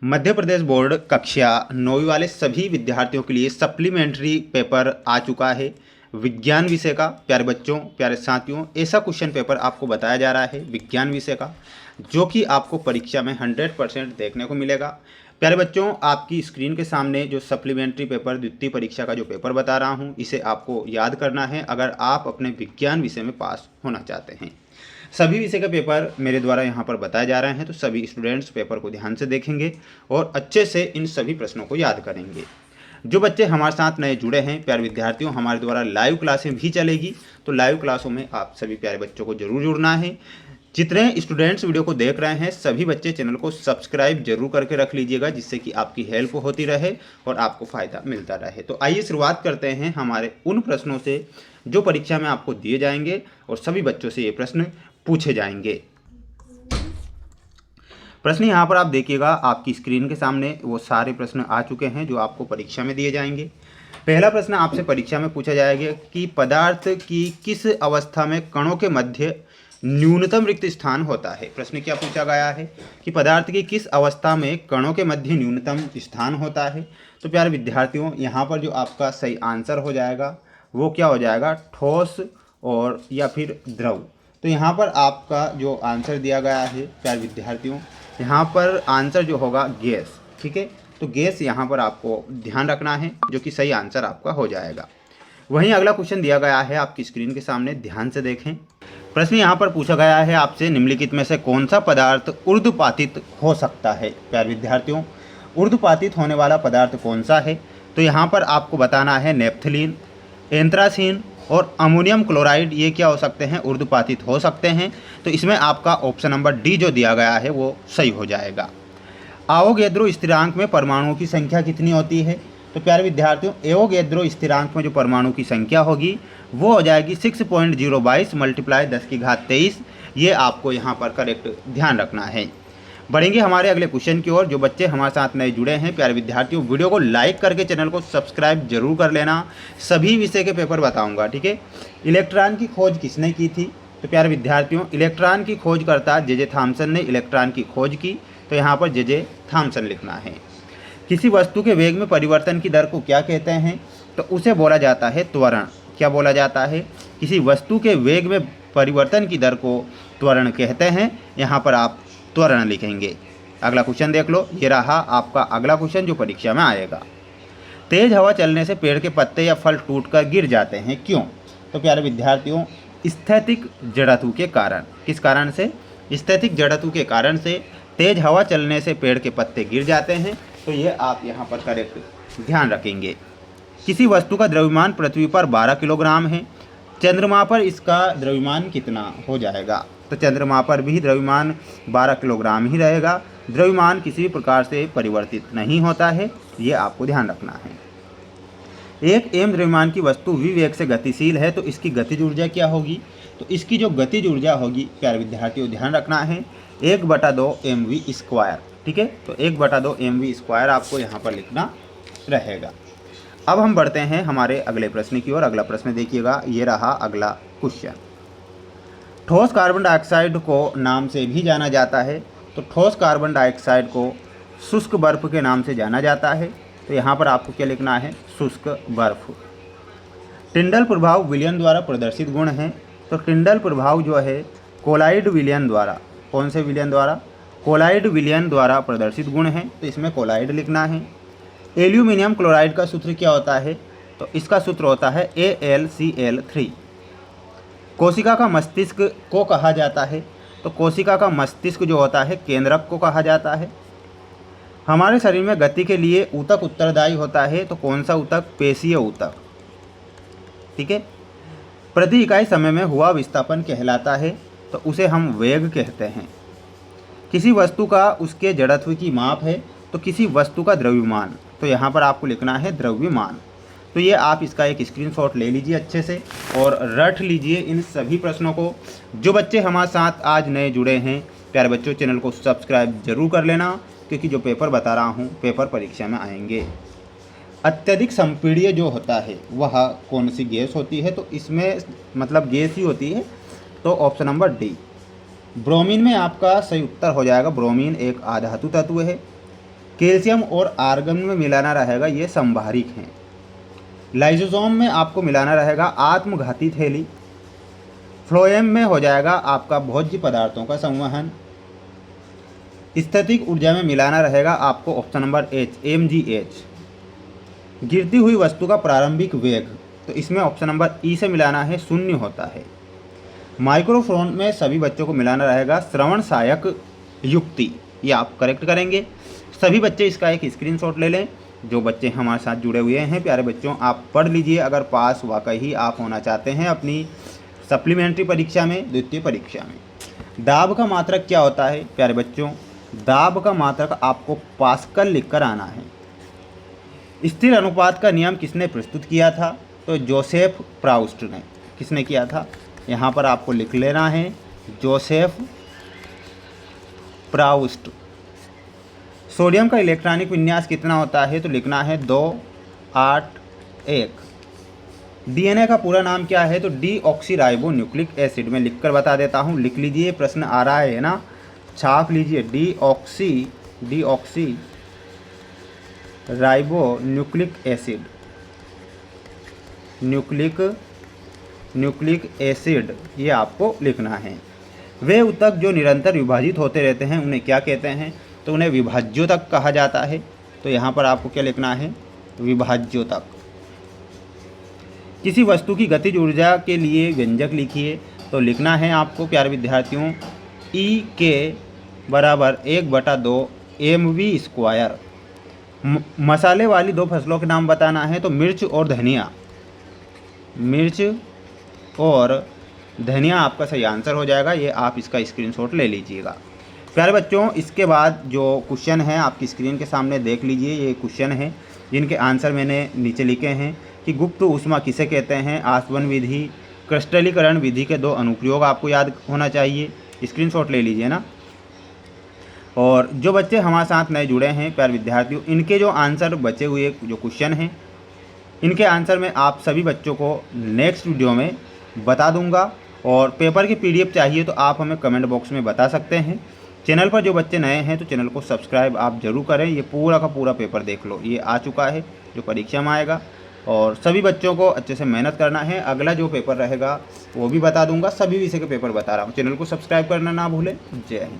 Madhya Pradesh board कक्षा 9वीं वाले सभी विद्यार्थियों के लिए सप्लीमेंट्री पेपर आ चुका है। विज्ञान विषय का प्यारे बच्चों, प्यारे साथियों, ऐसा क्वेश्चन पेपर आपको बताया जा रहा है विज्ञान विषय का, जो कि आपको परीक्षा में 100% देखने को मिलेगा। प्यारे बच्चों, आपकी स्क्रीन के सामने जो सप्लीमेंट्री पेपर द्वितीय परीक्षा का जो पेपर बता रहा हूँ, इसे आपको याद करना है अगर आप अपने विज्ञान विषय में पास होना चाहते हैं। सभी विषय का पेपर मेरे द्वारा यहाँ पर बताए जा रहे हैं, तो सभी स्टूडेंट्स पेपर को ध्यान से देखेंगे और अच्छे से इन सभी प्रश्नों को याद करेंगे। जो बच्चे हमारे साथ नए जुड़े हैं प्यारे विद्यार्थियों, हमारे द्वारा लाइव क्लासें भी चलेगी, तो लाइव क्लासों में आप सभी प्यारे बच्चों को जरूर जुड़ना है। जितने स्टूडेंट्स वीडियो को देख रहे हैं सभी बच्चे चैनल को सब्सक्राइब जरूर करके रख लीजिएगा, जिससे कि आपकी हेल्प होती रहे और आपको फ़ायदा मिलता रहे। तो आइए शुरुआत करते हैं हमारे उन प्रश्नों से जो परीक्षा में आपको दिए जाएंगे और सभी बच्चों से ये प्रश्न पूछे जाएंगे। प्रश्न यहाँ पर आप देखिएगा, आपकी स्क्रीन के सामने वो सारे प्रश्न आ चुके हैं जो आपको परीक्षा में दिए जाएंगे। पहला प्रश्न आपसे परीक्षा में पूछा जाएगा कि पदार्थ की किस अवस्था में कणों के मध्य न्यूनतम रिक्त स्थान होता है। प्रश्न क्या पूछा गया है कि पदार्थ की किस अवस्था में कणों के मध्य न्यूनतम स्थान होता है। तो प्यारे विद्यार्थियों, यहाँ पर जो आपका सही आंसर हो जाएगा वो क्या हो जाएगा, ठोस और या फिर द्रव। तो यहाँ पर आपका जो आंसर दिया गया है प्यारे विद्यार्थियों, यहाँ पर आंसर जो होगा गैस। ठीक है, तो गैस यहाँ पर आपको ध्यान रखना है, जो कि सही आंसर आपका हो जाएगा। वहीं अगला क्वेश्चन दिया गया है आपकी स्क्रीन के सामने, ध्यान से देखें। प्रश्न यहाँ पर पूछा गया है आपसे, निम्नलिखित में से कौन सा पदार्थ ऊर्ध्वपातित हो सकता है। प्यारे विद्यार्थियों, ऊर्ध्वपातित होने वाला पदार्थ कौन सा है, तो यहाँ पर आपको बताना है नेप्थलीन, एंथ्रासीन और अमोनियम क्लोराइड, ये क्या हो सकते हैं, ऊर्ध्वपातित हो सकते हैं। तो इसमें आपका ऑप्शन नंबर डी जो दिया गया है वो सही हो जाएगा। आवोगैद्रो स्थिरांक में परमाणुओं की संख्या कितनी होती है। तो प्यारे विद्यार्थियों, एवोगैद्रो स्थिरांक में जो परमाणु की संख्या होगी वो हो जाएगी 6.022 × 10⁻23। ये आपको यहाँ पर करेक्ट ध्यान रखना है। बढ़ेंगे हमारे अगले क्वेश्चन की ओर। जो बच्चे हमारे साथ नए जुड़े हैं प्यारे विद्यार्थियों, वीडियो को लाइक करके चैनल को सब्सक्राइब जरूर कर लेना। सभी विषय के पेपर बताऊंगा, ठीक है। इलेक्ट्रॉन की खोज किसने की थी। तो प्यारे विद्यार्थियों, इलेक्ट्रॉन की खोज करता जे थॉमसन ने इलेक्ट्रॉन की खोज की, तो यहाँ पर जे थॉमसन लिखना है। किसी वस्तु के वेग में परिवर्तन की दर को क्या कहते हैं, तो उसे बोला जाता है त्वरण। क्या बोला जाता है, किसी वस्तु के वेग में परिवर्तन की दर को त्वरण कहते हैं। यहाँ पर आप त्वरण लिखेंगे। अगला क्वेश्चन देख लो, ये रहा आपका अगला क्वेश्चन जो परीक्षा में आएगा। तेज हवा चलने से पेड़ के पत्ते या फल टूटकर गिर जाते हैं, क्यों। तो प्यारे विद्यार्थियों, स्थैतिक जड़त्व के कारण। किस कारण से, स्थैतिक जड़त्व के कारण से तेज हवा चलने से पेड़ के पत्ते गिर जाते हैं। तो ये आप यहाँ पर करेक्ट ध्यान रखेंगे। किसी वस्तु का द्रव्यमान पृथ्वी पर 12 किलोग्राम है, चंद्रमा पर इसका द्रव्यमान कितना हो जाएगा। तो चंद्रमा पर भी द्रव्यमान 12 किलोग्राम ही रहेगा। द्रव्यमान किसी भी प्रकार से परिवर्तित नहीं होता है, ये आपको ध्यान रखना है। एक एम द्रव्यमान की वस्तु v वेग से गतिशील है, तो इसकी गतिज ऊर्जा क्या होगी। तो इसकी जो गतिज ऊर्जा होगी प्यारे विद्यार्थियों ध्यान रखना है 1/2 mv²। ठीक है, तो 1/2 mv² आपको यहाँ पर लिखना रहेगा। अब हम बढ़ते हैं हमारे अगले प्रश्न की ओर। अगला प्रश्न देखिएगा, ये रहा अगला क्वेश्चन। ठोस कार्बन डाइऑक्साइड को नाम से भी जाना जाता है, तो ठोस कार्बन डाइऑक्साइड को शुष्क बर्फ के नाम से जाना जाता है। तो यहाँ पर आपको क्या लिखना है, शुष्क बर्फ। टिंडल प्रभाव विलियन द्वारा प्रदर्शित गुण है, तो टिंडल प्रभाव जो है कोलाइड विलियन द्वारा, कौन से विलियन द्वारा, कोलाइड विलियन द्वारा प्रदर्शित गुण है, तो इसमें कोलाइड लिखना है। एल्यूमिनियम क्लोराइड का सूत्र क्या होता है, तो इसका सूत्र होता है AlCl3। कोशिका का मस्तिष्क को कहा जाता है, तो कोशिका का मस्तिष्क जो होता है केंद्रक को कहा जाता है। हमारे शरीर में गति के लिए ऊतक उत्तरदायी होता है, तो कौन सा ऊतक, पेशीय ऊतक। ठीक है, प्रति इकाई समय में हुआ विस्थापन कहलाता है, तो उसे हम वेग कहते हैं। किसी वस्तु का उसके जड़त्व की माप है, तो किसी वस्तु का द्रव्यमान, तो यहाँ पर आपको लिखना है द्रव्यमान। तो ये आप इसका एक स्क्रीनशॉट ले लीजिए अच्छे से और रट लीजिए इन सभी प्रश्नों को। जो बच्चे हमारे साथ आज नए जुड़े हैं प्यारे बच्चों, चैनल को सब्सक्राइब जरूर कर लेना, क्योंकि जो पेपर बता रहा हूँ पेपर परीक्षा में आएंगे। अत्यधिक संपीड़ीय जो होता है वह कौन सी गैस होती है, तो इसमें मतलब गैस ही होती है, तो ऑप्शन नंबर डी ब्रोमीन में आपका सही उत्तर हो जाएगा। ब्रोमीन एक आधातु तत्व है। कैल्शियम और आर्गन में मिलाना रहेगा ये संभारिक हैं। लाइसोसोम में आपको मिलाना रहेगा आत्मघाती थैली। फ्लोएम में हो जाएगा आपका भोज्य पदार्थों का संवहन। स्थैतिक ऊर्जा में मिलाना रहेगा आपको ऑप्शन नंबर एच mgh। गिरती हुई वस्तु का प्रारंभिक वेग, तो इसमें ऑप्शन नंबर ई से मिलाना है, 0 होता है। माइक्रोफोन में सभी बच्चों को मिलाना रहेगा श्रवण सहायक युक्ति, ये आप करेक्ट करेंगे। सभी बच्चे इसका एक स्क्रीनशॉट ले लें। जो बच्चे हमारे साथ जुड़े हुए हैं प्यारे बच्चों, आप पढ़ लीजिए अगर पास वाकई ही आप होना चाहते हैं अपनी सप्लीमेंट्री परीक्षा में, द्वितीय परीक्षा में। दाब का मात्रक क्या होता है प्यारे बच्चों? दाब का मात्रक आपको पास्कल लिखकर आना है। स्थिर अनुपात का नियम किसने प्रस्तुत किया था? तो जोसेफ प्राउस्ट ने। किसने किया था? यहाँ पर आपको लिख लेना है, जोसेफ प्राउस्ट। सोडियम का इलेक्ट्रॉनिक विन्यास कितना होता है? तो लिखना है 2, 8, 1। डीएनए का पूरा नाम क्या है? तो डीऑक्सीराइबो न्यूक्लिक एसिड। मैं लिखकर बता देता हूँ, लिख लीजिए, प्रश्न आ रहा है ना, छाप लीजिए। Deoxy ribo nucleic acid, nucleic acid, ये आपको लिखना है। वे ऊतक जो निरंतर विभाजित होते रहते हैं उन्हें क्या कहते हैं? तो उन्हें विभाज्योतक कहा जाता है। तो यहाँ पर आपको क्या लिखना है? विभाज्योतक। किसी वस्तु की गतिज ऊर्जा के लिए व्यंजक लिखिए। तो लिखना है आपको प्यारे विद्यार्थियों, ई के बराबर 1/2 mv²। मसाले वाली 2 फसलों के नाम बताना है। तो मिर्च और धनिया। मिर्च और धनिया आपका सही आंसर हो जाएगा। ये आप इसका स्क्रीनशॉट ले लीजिएगा। प्यारे बच्चों, इसके बाद जो क्वेश्चन है आपकी स्क्रीन के सामने देख लीजिए। ये क्वेश्चन है जिनके आंसर मैंने नीचे लिखे हैं कि गुप्त ऊष्मा किसे कहते हैं, आसवन विधि, क्रिस्टलीकरण विधि के 2 अनुप्रयोग आपको याद होना चाहिए। स्क्रीनशॉट ले लीजिए ना। और जो बच्चे हमारे साथ नए जुड़े हैं प्यारे विद्यार्थियों, इनके जो आंसर बचे हुए जो क्वेश्चन हैं, इनके आंसर मैं आप सभी बच्चों को नेक्स्ट वीडियो में बता दूंगा। और पेपर की PDF चाहिए तो आप हमें कमेंट बॉक्स में बता सकते हैं। चैनल पर जो बच्चे नए हैं तो चैनल को सब्सक्राइब आप ज़रूर करें। ये पूरा का पूरा पेपर देख लो, ये आ चुका है जो परीक्षा में आएगा। और सभी बच्चों को अच्छे से मेहनत करना है। अगला जो पेपर रहेगा वो भी बता दूंगा, सभी विषय के पेपर बता रहा हूँ। चैनल को सब्सक्राइब करना ना भूलें। जय हिंद।